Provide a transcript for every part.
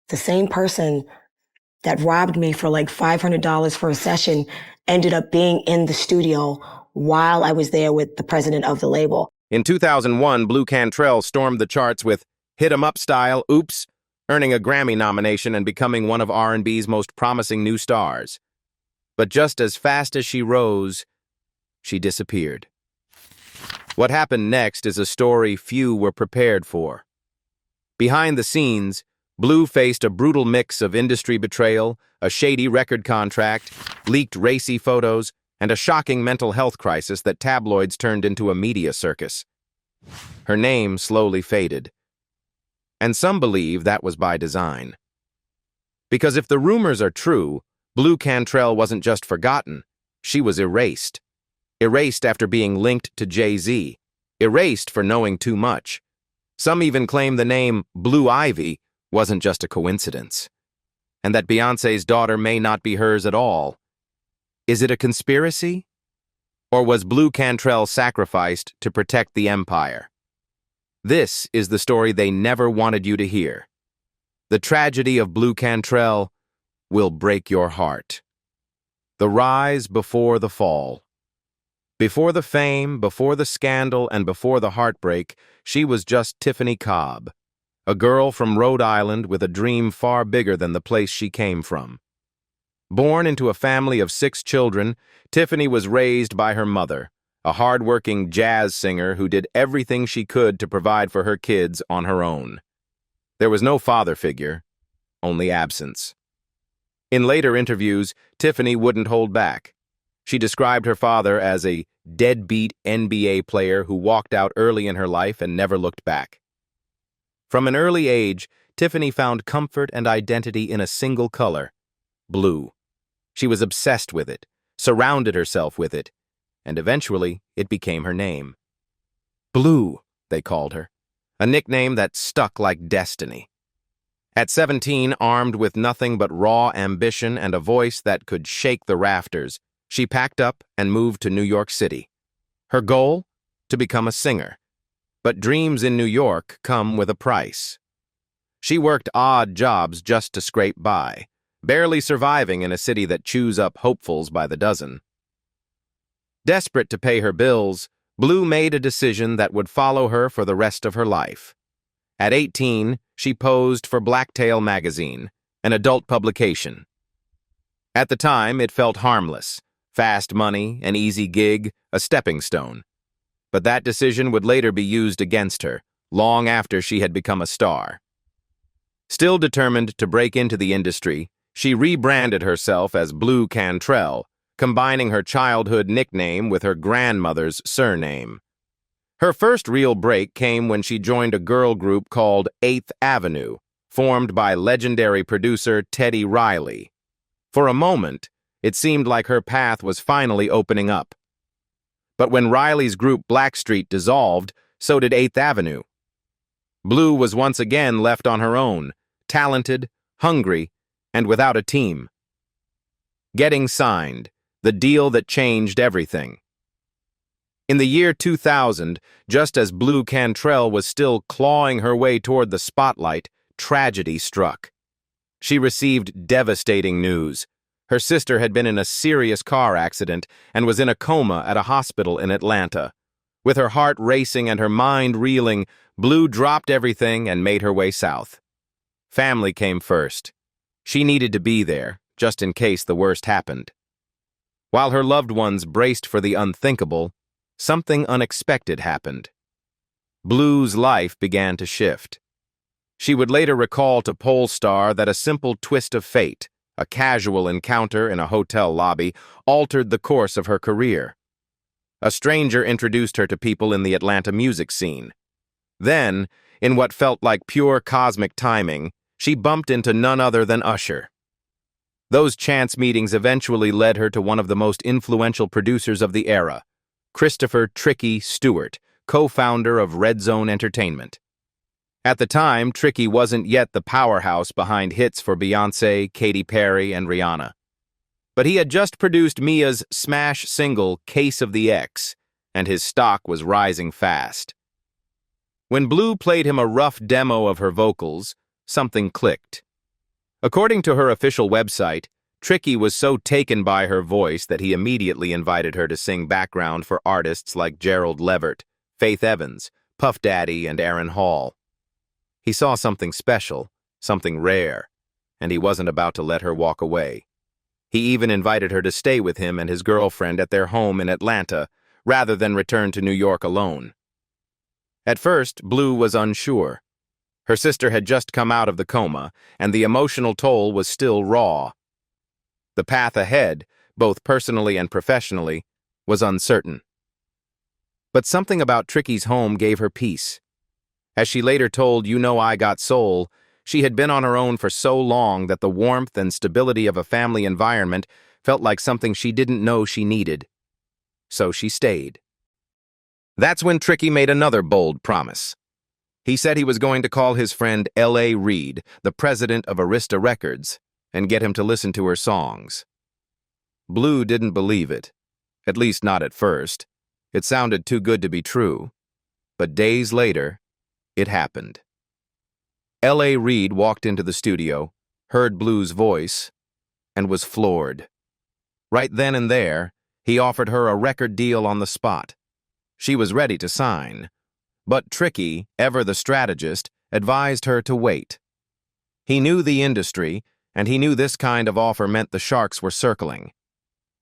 The same person that robbed me for like $500 for a session ended up being in the studio while I was there with the president of the label. In 2001, Blu Cantrell stormed the charts with Hit 'Em Up Style, Oops, earning a Grammy nomination and becoming one of R&B's most promising new stars. But just as fast as she rose, she disappeared. What happened next is a story few were prepared for. Behind the scenes, Blu faced a brutal mix of industry betrayal, a shady record contract, leaked racy photos, and a shocking mental health crisis that tabloids turned into a media circus. Her name slowly faded. And some believe that was by design. Because if the rumors are true, Blu Cantrell wasn't just forgotten, she was erased. Erased after being linked to Jay-Z. Erased for knowing too much. Some even claim the name Blue Ivy wasn't just a coincidence, and that Beyonce's daughter may not be hers at all. Is it a conspiracy? Or was Blu Cantrell sacrificed to protect the empire? This is the story they never wanted you to hear. The tragedy of Blu Cantrell will break your heart. The rise before the fall. Before the fame, before the scandal, and before the heartbreak, she was just Tiffany Cobb, a girl from Rhode Island with a dream far bigger than the place she came from. Born into a family of 6 children, Tiffany was raised by her mother, a hard-working jazz singer who did everything she could to provide for her kids on her own. There was no father figure, only absence. In later interviews, Tiffany wouldn't hold back. She described her father as a deadbeat NBA player who walked out early in her life and never looked back. From an early age, Tiffany found comfort and identity in a single color, blue. She was obsessed with it, surrounded herself with it, and eventually it became her name. Blue, they called her, a nickname that stuck like destiny. At 17, armed with nothing but raw ambition and a voice that could shake the rafters, she packed up and moved to New York City. Her goal? To become a singer. But dreams in New York come with a price. She worked odd jobs just to scrape by, barely surviving in a city that chews up hopefuls by the dozen. Desperate to pay her bills, Blu made a decision that would follow her for the rest of her life. At 18, she posed for Blacktail magazine, an adult publication. At the time, it felt harmless. Fast money, an easy gig, a stepping stone. But that decision would later be used against her, long after she had become a star. Still determined to break into the industry, she rebranded herself as Blu Cantrell, combining her childhood nickname with her grandmother's surname. Her first real break came when she joined a girl group called 8th Avenue, formed by legendary producer Teddy Riley. For a moment, it seemed like her path was finally opening up. But when Riley's group Blackstreet dissolved, so did 8th Avenue. Blu was once again left on her own, talented, hungry, and without a team. Getting signed, the deal that changed everything. In the year 2000, just as Blu Cantrell was still clawing her way toward the spotlight, tragedy struck. She received devastating news. Her sister had been in a serious car accident and was in a coma at a hospital in Atlanta. With her heart racing and her mind reeling, Blu dropped everything and made her way south. Family came first. She needed to be there, just in case the worst happened. While her loved ones braced for the unthinkable, something unexpected happened. Blu's life began to shift. She would later recall to Polestar that a simple twist of fate, a casual encounter in a hotel lobby, altered the course of her career. A stranger introduced her to people in the Atlanta music scene. Then, in what felt like pure cosmic timing, she bumped into none other than Usher. Those chance meetings eventually led her to one of the most influential producers of the era, Christopher "Tricky" Stewart, co-founder of Red Zone Entertainment. At the time, Tricky wasn't yet the powerhouse behind hits for Beyonce, Katy Perry, and Rihanna. But he had just produced Mia's smash single, Case of the X, and his stock was rising fast. When Blu played him a rough demo of her vocals, something clicked. According to her official website, Tricky was so taken by her voice that he immediately invited her to sing background for artists like Gerald Levert, Faith Evans, Puff Daddy, and Aaron Hall. He saw something special, something rare, and he wasn't about to let her walk away. He even invited her to stay with him and his girlfriend at their home in Atlanta, rather than return to New York alone. At first, Blu was unsure. Her sister had just come out of the coma, and the emotional toll was still raw. The path ahead, both personally and professionally, was uncertain. But something about Tricky's home gave her peace. As she later told You Know I Got Soul, she had been on her own for so long that the warmth and stability of a family environment felt like something she didn't know she needed. So she stayed. That's when Tricky made another bold promise. He said he was going to call his friend L.A. Reid, the president of Arista Records, and get him to listen to her songs. Blu didn't believe it, at least not at first. It sounded too good to be true. But days later, it happened. L.A. Reid walked into the studio, heard Blu's voice, and was floored. Right then and there, he offered her a record deal on the spot. She was ready to sign. But Tricky, ever the strategist, advised her to wait. He knew the industry, and he knew this kind of offer meant the sharks were circling.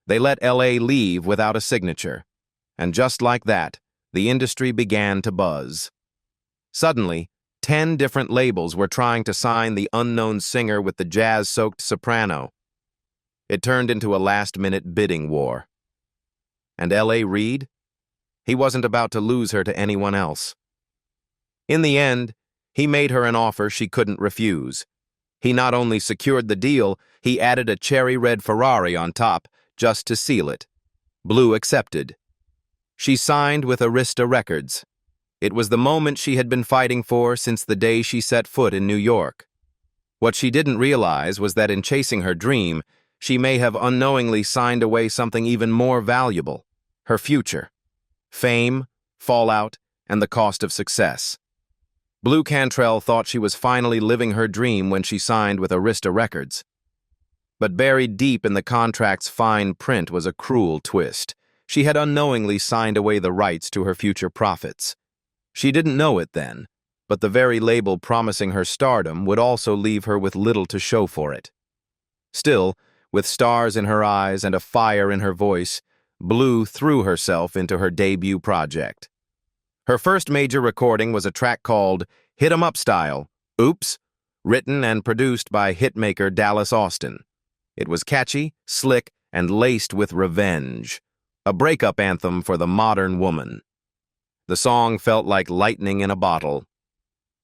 They let L.A. leave without a signature, and just like that, the industry began to buzz. Suddenly, 10 different labels were trying to sign the unknown singer with the jazz-soaked soprano. It turned into a last-minute bidding war. And L.A. Reid? He wasn't about to lose her to anyone else. In the end, he made her an offer she couldn't refuse. He not only secured the deal, he added a cherry-red Ferrari on top, just to seal it. Blu accepted. She signed with Arista Records. It was the moment she had been fighting for since the day she set foot in New York. What she didn't realize was that in chasing her dream, she may have unknowingly signed away something even more valuable, her future. Fame, fallout, and the cost of success. Blu Cantrell thought she was finally living her dream when she signed with Arista Records. But buried deep in the contract's fine print was a cruel twist. She had unknowingly signed away the rights to her future profits. She didn't know it then, but the very label promising her stardom would also leave her with little to show for it. Still, with stars in her eyes and a fire in her voice, Blu threw herself into her debut project. Her first major recording was a track called Hit 'Em Up Style, Oops, written and produced by hitmaker Dallas Austin. It was catchy, slick, and laced with revenge, a breakup anthem for the modern woman. The song felt like lightning in a bottle.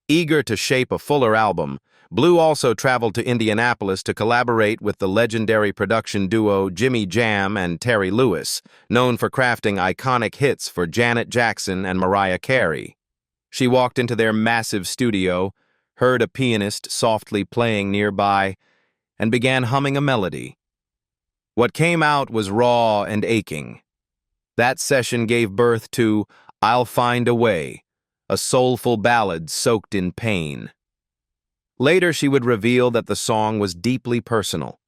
Eager to shape a fuller album, Blu also traveled to Indianapolis to collaborate with the legendary production duo Jimmy Jam and Terry Lewis, known for crafting iconic hits for Janet Jackson and Mariah Carey. She walked into their massive studio, heard a pianist softly playing nearby, and began humming a melody. What came out was raw and aching. That session gave birth to I'll Find a Way, a soulful ballad soaked in pain. Later, she would reveal that the song was deeply personal,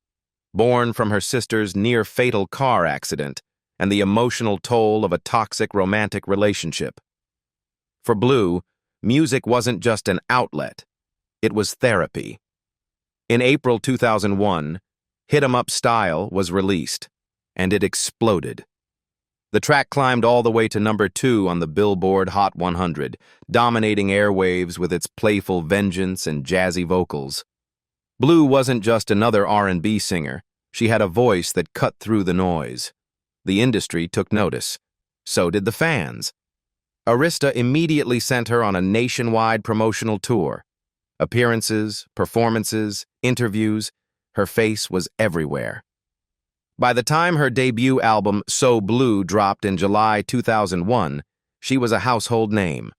born from her sister's near-fatal car accident and the emotional toll of a toxic romantic relationship. For Blu, music wasn't just an outlet, it was therapy. In April 2001, Hit 'Em Up Style was released, and it exploded. The track climbed all the way to number 2 on the Billboard Hot 100, dominating airwaves with its playful vengeance and jazzy vocals. Blu wasn't just another R&B singer. She had a voice that cut through the noise. The industry took notice. So did the fans. Arista immediately sent her on a nationwide promotional tour. Appearances, performances, interviews, her face was everywhere. By the time her debut album, So Blu, dropped in July 2001, she was a household name.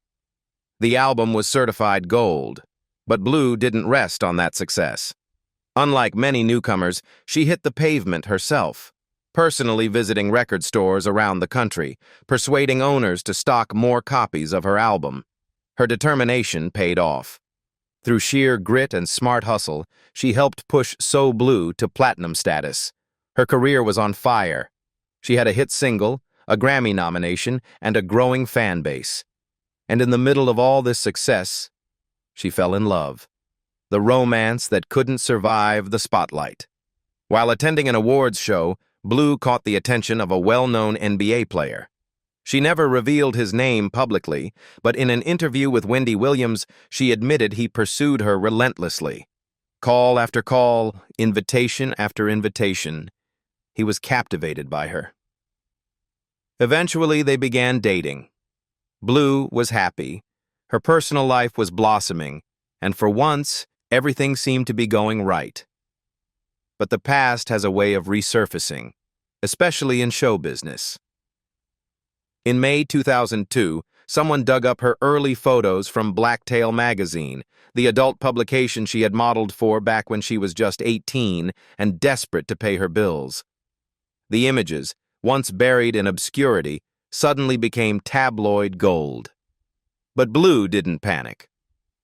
The album was certified gold, but Blu didn't rest on that success. Unlike many newcomers, she hit the pavement herself, personally visiting record stores around the country, persuading owners to stock more copies of her album. Her determination paid off. Through sheer grit and smart hustle, she helped push So Blue to platinum status. Her career was on fire. She had a hit single, a Grammy nomination, and a growing fan base. And in the middle of all this success, she fell in love. The romance that couldn't survive the spotlight. While attending an awards show, Blu caught the attention of a well-known NBA player. She never revealed his name publicly, but in an interview with Wendy Williams, she admitted he pursued her relentlessly. Call after call, invitation after invitation, he was captivated by her. Eventually, they began dating. Blu was happy. Her personal life was blossoming, and for once, everything seemed to be going right. But the past has a way of resurfacing, especially in show business. In May 2002, someone dug up her early photos from Blacktail magazine, the adult publication she had modeled for back when she was just 18 and desperate to pay her bills. The images, once buried in obscurity, suddenly became tabloid gold. But Blu didn't panic.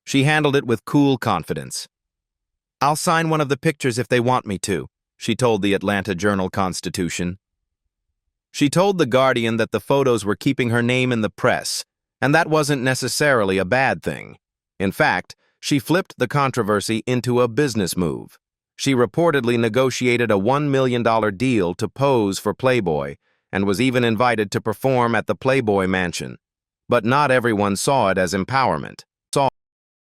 She handled it with cool confidence. "I'll sign one of the pictures if they want me to," she told the Atlanta Journal-Constitution. She told The Guardian that the photos were keeping her name in the press, and that wasn't necessarily a bad thing. In fact, she flipped the controversy into a business move. She reportedly negotiated a $1 million deal to pose for Playboy and was even invited to perform at the Playboy Mansion. But not everyone saw it as empowerment.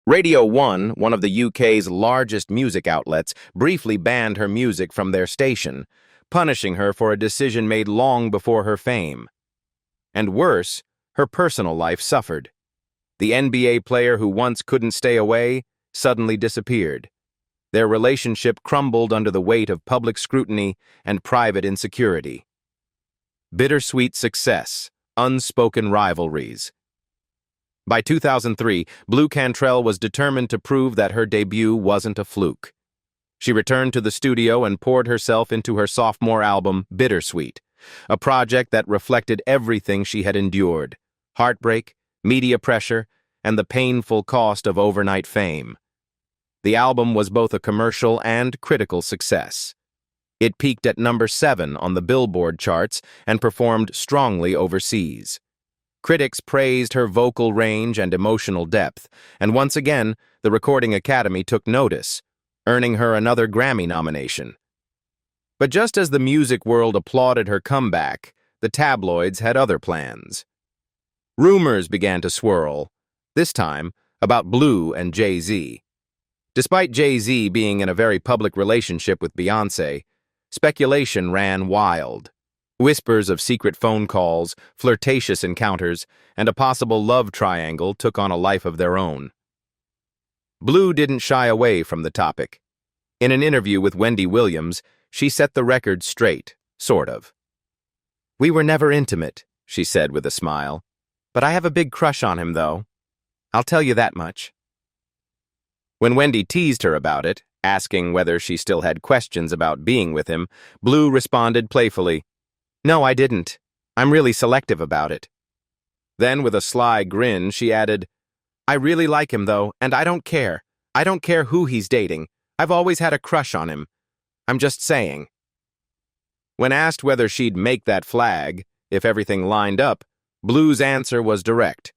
Radio 1, one of the UK's largest music outlets, briefly banned her music from their station, punishing her for a decision made long before her fame. And worse, her personal life suffered. The NBA player who once couldn't stay away suddenly disappeared. Their relationship crumbled under the weight of public scrutiny and private insecurity. Bittersweet success, unspoken rivalries. By 2003, Blu Cantrell was determined to prove that her debut wasn't a fluke. She returned to the studio and poured herself into her sophomore album, Bittersweet, a project that reflected everything she had endured: heartbreak, media pressure, and the painful cost of overnight fame. The album was both a commercial and critical success. It peaked at number 7 on the Billboard charts and performed strongly overseas. Critics praised her vocal range and emotional depth, and once again, the Recording Academy took notice, earning her another Grammy nomination. But just as the music world applauded her comeback, the tabloids had other plans. Rumors began to swirl, this time about Blu and Jay-Z. Despite Jay-Z being in a very public relationship with Beyonce, speculation ran wild. Whispers of secret phone calls, flirtatious encounters, and a possible love triangle took on a life of their own. Blu didn't shy away from the topic. In an interview with Wendy Williams, she set the record straight, sort of. "We were never intimate," she said with a smile. "But I have a big crush on him, though. I'll tell you that much." When Wendy teased her about it, asking whether she still had questions about being with him, Blu responded playfully, "No, I didn't. I'm really selective about it." Then, with a sly grin, she added, "I really like him, though, and I don't care. I don't care who he's dating. I've always had a crush on him. I'm just saying." When asked whether she'd make that flag, if everything lined up, Blu's answer was direct.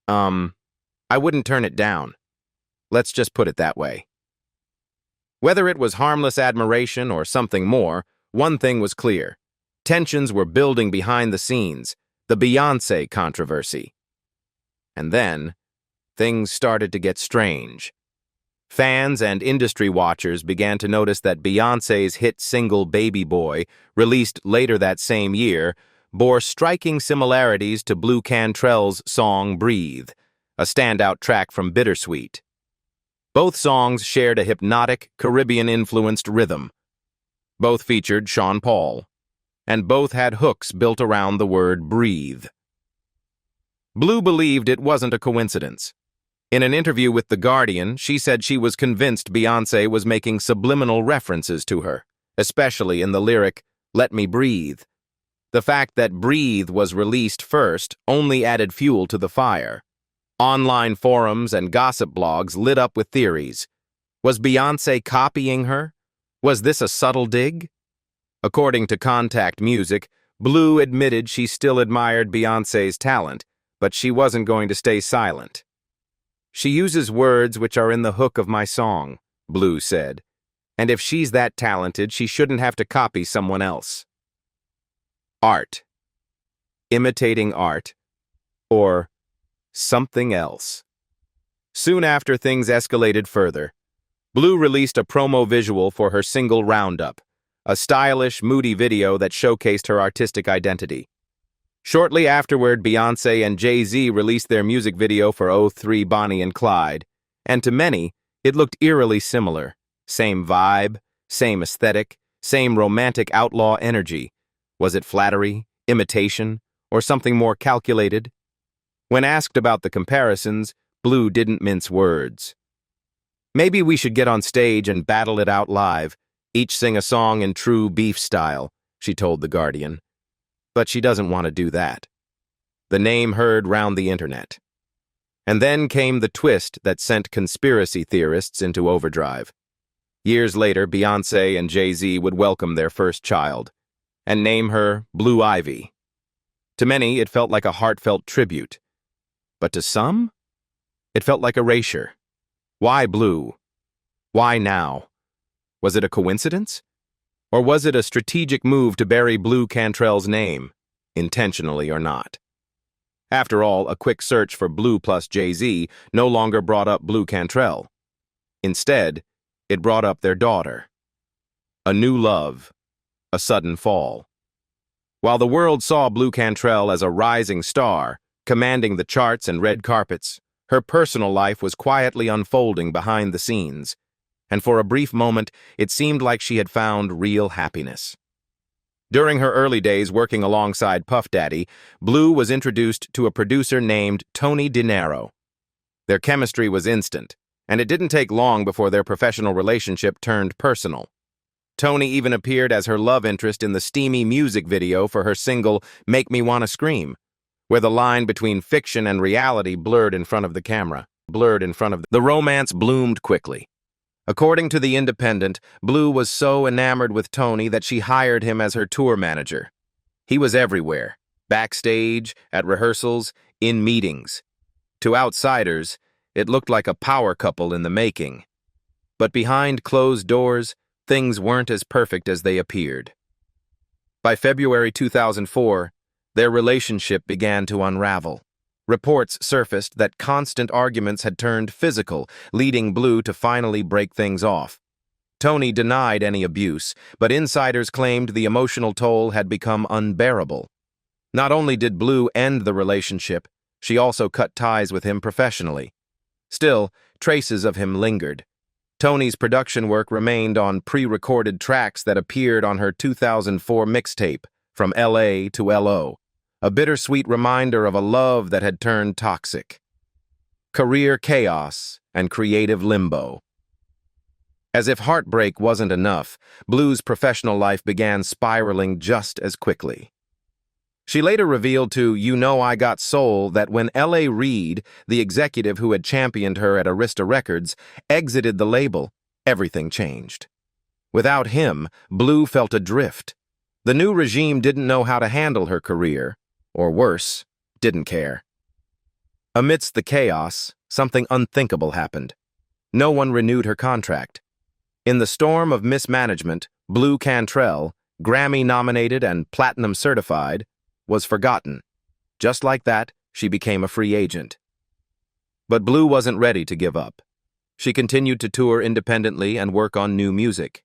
I wouldn't turn it down. Let's just put it that way." Whether it was harmless admiration or something more, one thing was clear. Tensions were building behind the scenes, the Beyonce controversy. And then, things started to get strange. Fans and industry watchers began to notice that Beyonce's hit single Baby Boy, released later that same year, bore striking similarities to Blu Cantrell's song Breathe, a standout track from Bittersweet. Both songs shared a hypnotic, Caribbean-influenced rhythm. Both featured Sean Paul, and both had hooks built around the word breathe. Blu believed it wasn't a coincidence. In an interview with The Guardian, she said she was convinced Beyonce was making subliminal references to her, especially in the lyric, "Let Me Breathe." The fact that Breathe was released first only added fuel to the fire. Online forums and gossip blogs lit up with theories. Was Beyonce copying her? Was this a subtle dig? According to Contact Music, Blu admitted she still admired Beyonce's talent, but she wasn't going to stay silent. "She uses words which are in the hook of my song," Blu said. "And if she's that talented, she shouldn't have to copy someone else." Art. Imitating art. Or something else. Soon after things escalated further, Blu released a promo visual for her single Roundup, a stylish, moody video that showcased her artistic identity. Shortly afterward, Beyonce and Jay-Z released their music video for '03 Bonnie and Clyde, and to many, it looked eerily similar. Same vibe, same aesthetic, same romantic outlaw energy. Was it flattery, imitation, or something more calculated? When asked about the comparisons, Blu didn't mince words. "Maybe we should get on stage and battle it out live, each sing a song in true Beef style," she told The Guardian. But she doesn't want to do that. The name heard round the internet. And then came the twist that sent conspiracy theorists into overdrive. Years later, Beyonce and Jay-Z would welcome their first child and name her Blue Ivy. To many, it felt like a heartfelt tribute. But to some, it felt like erasure. Why Blue? Why now? Was it a coincidence? Or was it a strategic move to bury Blu Cantrell's name, intentionally or not? After all, a quick search for Blu plus Jay-Z no longer brought up Blu Cantrell. Instead, it brought up their daughter. A new love, a sudden fall. While the world saw Blu Cantrell as a rising star, commanding the charts and red carpets, her personal life was quietly unfolding behind the scenes, and for a brief moment, it seemed like she had found real happiness. During her early days working alongside Puff Daddy, Blu was introduced to a producer named Tony DiNero. Their chemistry was instant, and it didn't take long before their professional relationship turned personal. Tony even appeared as her love interest in the steamy music video for her single Make Me Wanna Scream, where the line between fiction and reality blurred in front of the camera. The romance bloomed quickly. According to The Independent, Blu was so enamored with Tony that she hired him as her tour manager. He was everywhere, backstage, at rehearsals, in meetings. To outsiders, it looked like a power couple in the making. But behind closed doors, things weren't as perfect as they appeared. By February 2004, their relationship began to unravel. Reports surfaced that constant arguments had turned physical, leading Blu to finally break things off. Tony denied any abuse, but insiders claimed the emotional toll had become unbearable. Not only did Blu end the relationship, she also cut ties with him professionally. Still, traces of him lingered. Tony's production work remained on pre-recorded tracks that appeared on her 2004 mixtape, From L.A. to L.O., a bittersweet reminder of a love that had turned toxic. Career chaos and creative limbo. As if heartbreak wasn't enough, Blu's professional life began spiraling just as quickly. She later revealed to You Know I Got Soul that when L.A. Reid, the executive who had championed her at Arista Records, exited the label, everything changed. Without him, Blu felt adrift. The new regime didn't know how to handle her career, or worse, didn't care. Amidst the chaos, something unthinkable happened. No one renewed her contract. In the storm of mismanagement, Blu Cantrell, Grammy-nominated and platinum-certified, was forgotten. Just like that, she became a free agent. But Blu wasn't ready to give up. She continued to tour independently and work on new music.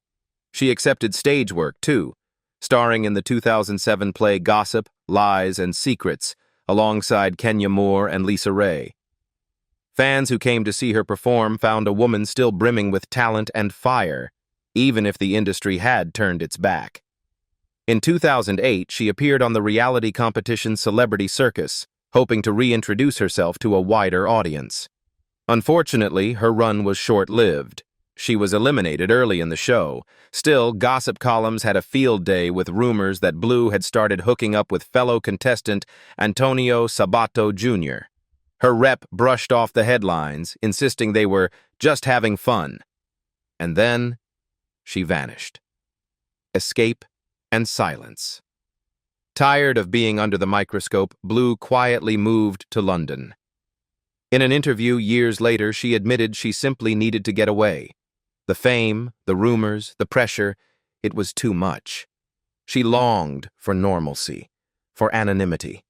She accepted stage work, too, starring in the 2007 play Gossip, Lies, and Secrets, alongside Kenya Moore and Lisa Ray. Fans who came to see her perform found a woman still brimming with talent and fire, even if the industry had turned its back. In 2008, she appeared on the reality competition Celebrity Circus, hoping to reintroduce herself to a wider audience. Unfortunately, her run was short-lived. She was eliminated early in the show. Still, gossip columns had a field day with rumors that Blu had started hooking up with fellow contestant Antonio Sabato Jr. Her rep brushed off the headlines, insisting they were just having fun. And then she vanished. Escape and silence. Tired of being under the microscope, Blu quietly moved to London. In an interview years later, she admitted she simply needed to get away. The fame, the rumors, the pressure, it was too much. She longed for normalcy, for anonymity.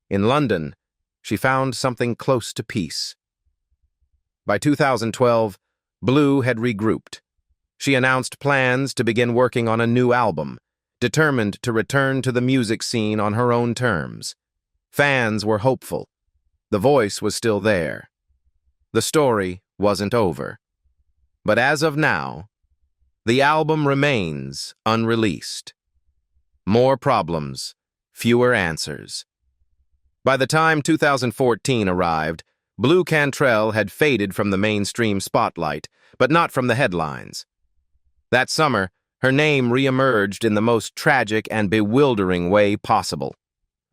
In London, she found something close to peace. By 2012, Blu had regrouped. She announced plans to begin working on a new album, determined to return to the music scene on her own terms. Fans were hopeful. The voice was still there. The story wasn't over. But as of now, the album remains unreleased. More problems, fewer answers. By the time 2014 arrived, Blu Cantrell had faded from the mainstream spotlight, but not from the headlines. That summer, her name re-emerged in the most tragic and bewildering way possible.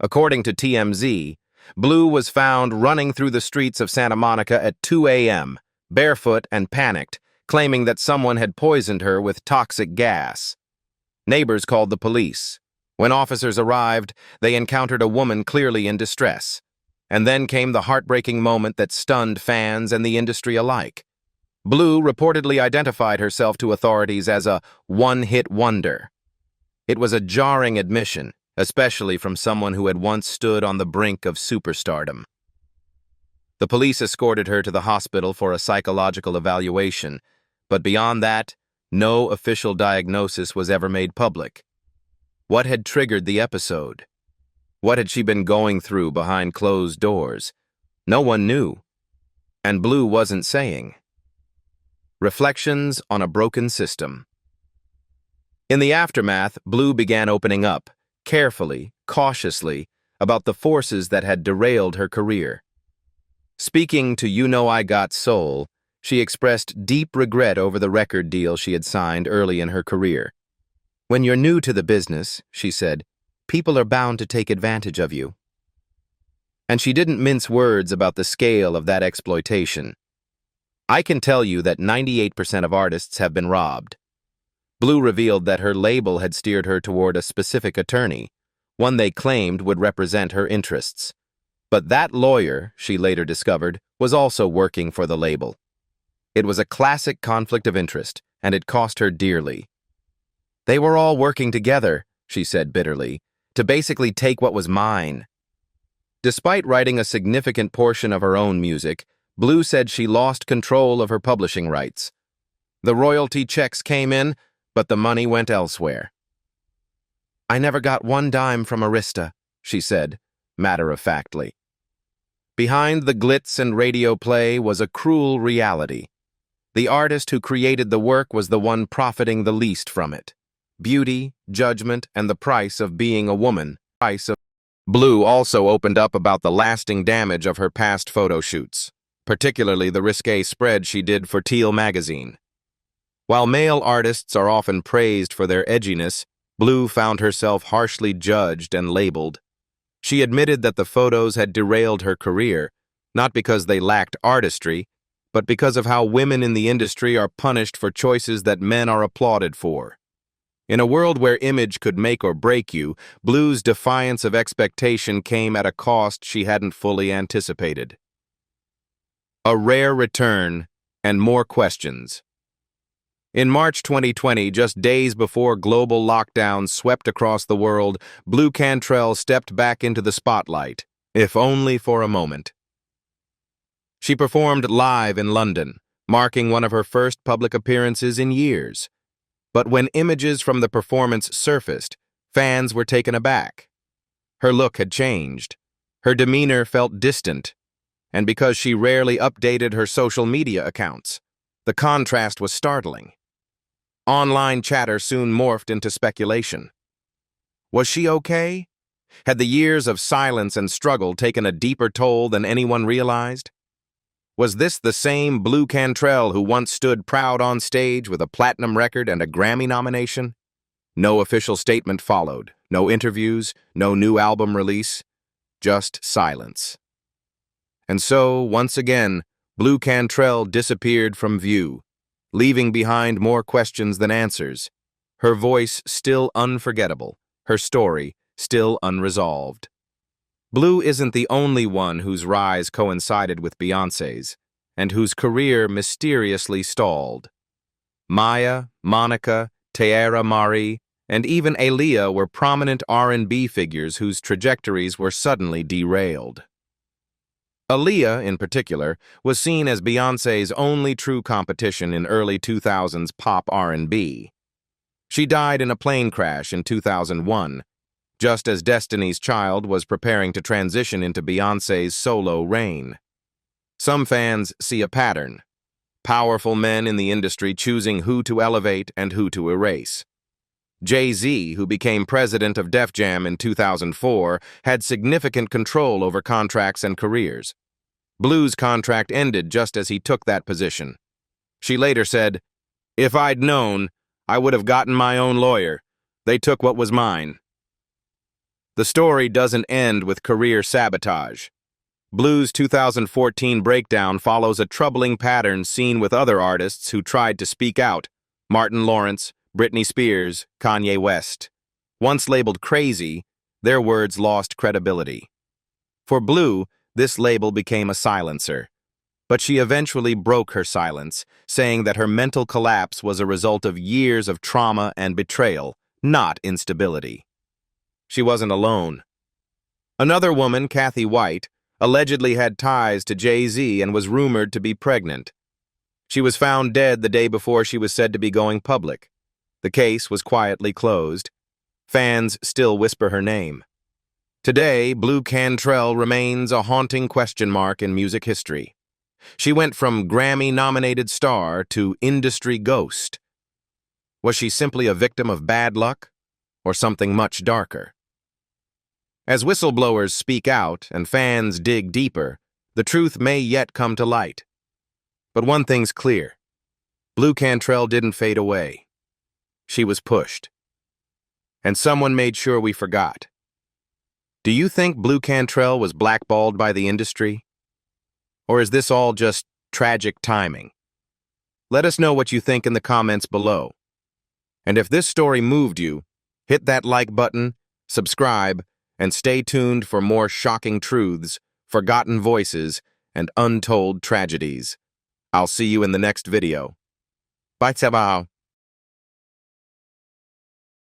According to TMZ, Blu was found running through the streets of Santa Monica at 2 a.m., barefoot and panicked, claiming that someone had poisoned her with toxic gas. Neighbors called the police. When officers arrived, they encountered a woman clearly in distress. And then came the heartbreaking moment that stunned fans and the industry alike. Blu reportedly identified herself to authorities as a one-hit wonder. It was a jarring admission, especially from someone who had once stood on the brink of superstardom. The police escorted her to the hospital for a psychological evaluation, but beyond that, no official diagnosis was ever made public. What had triggered the episode? What had she been going through behind closed doors? No one knew. And Blu wasn't saying. Reflections on a broken system. In the aftermath, Blu began opening up, carefully, cautiously, about the forces that had derailed her career. Speaking to You Know I Got Soul, she expressed deep regret over the record deal she had signed early in her career. "When you're new to the business," she said, "people are bound to take advantage of you." And she didn't mince words about the scale of that exploitation. "I can tell you that 98% of artists have been robbed." Blu revealed that her label had steered her toward a specific attorney, one they claimed would represent her interests. But that lawyer, she later discovered, was also working for the label. It was a classic conflict of interest, and it cost her dearly. "They were all working together," she said bitterly, "to basically take what was mine." Despite writing a significant portion of her own music, Blu said she lost control of her publishing rights. The royalty checks came in, but the money went elsewhere. "I never got one dime from Arista," she said, matter-of-factly. Behind the glitz and radio play was a cruel reality. The artist who created the work was the one profiting the least from it. Beauty, judgment, and the price of being a woman. Blu also opened up about the lasting damage of her past photo shoots, particularly the risque spread she did for Teal magazine. While male artists are often praised for their edginess, Blu found herself harshly judged and labeled. She admitted that the photos had derailed her career, not because they lacked artistry, but because of how women in the industry are punished for choices that men are applauded for. In a world where image could make or break you, Blu's defiance of expectation came at a cost she hadn't fully anticipated. A rare return and more questions. In March 2020, just days before global lockdowns swept across the world, Blu Cantrell stepped back into the spotlight, if only for a moment. She performed live in London, marking one of her first public appearances in years. But when images from the performance surfaced, fans were taken aback. Her look had changed. Her demeanor felt distant. And because she rarely updated her social media accounts, the contrast was startling. Online chatter soon morphed into speculation. Was she okay? Had the years of silence and struggle taken a deeper toll than anyone realized? Was this the same Blu Cantrell who once stood proud on stage with a platinum record and a Grammy nomination? No official statement followed, no interviews, no new album release, just silence. And so, once again, Blu Cantrell disappeared from view, leaving behind more questions than answers. Her voice still unforgettable, her story still unresolved. Blu isn't the only one whose rise coincided with Beyonce's, and whose career mysteriously stalled. Maya, Monica, Tierra Mari, and even Aaliyah were prominent R&B figures whose trajectories were suddenly derailed. Aaliyah, in particular, was seen as Beyoncé's only true competition in early 2000s pop R&B. She died in a plane crash in 2001, just as Destiny's Child was preparing to transition into Beyoncé's solo reign. Some fans see a pattern: powerful men in the industry choosing who to elevate and who to erase. Jay-Z, who became president of Def Jam in 2004, had significant control over contracts and careers. Blu's contract ended just as he took that position. She later said, "If I'd known, I would have gotten my own lawyer. They took what was mine." The story doesn't end with career sabotage. Blu's 2014 breakdown follows a troubling pattern seen with other artists who tried to speak out: Martin Lawrence, Britney Spears, Kanye West. Once labeled crazy, their words lost credibility. For Blu, this label became a silencer. But she eventually broke her silence, saying that her mental collapse was a result of years of trauma and betrayal, not instability. She wasn't alone. Another woman, Kathy White, allegedly had ties to Jay-Z and was rumored to be pregnant. She was found dead the day before she was said to be going public. The case was quietly closed. Fans still whisper her name. Today, Blu Cantrell remains a haunting question mark in music history. She went from Grammy-nominated star to industry ghost. Was she simply a victim of bad luck, or something much darker? As whistleblowers speak out and fans dig deeper, the truth may yet come to light. But one thing's clear: Blu Cantrell didn't fade away. She was pushed. And someone made sure we forgot. Do you think Blu Cantrell was blackballed by the industry? Or is this all just tragic timing? Let us know what you think in the comments below. And if this story moved you, hit that like button, subscribe, and stay tuned for more shocking truths, forgotten voices, and untold tragedies. I'll see you in the next video. Bye, Tabao.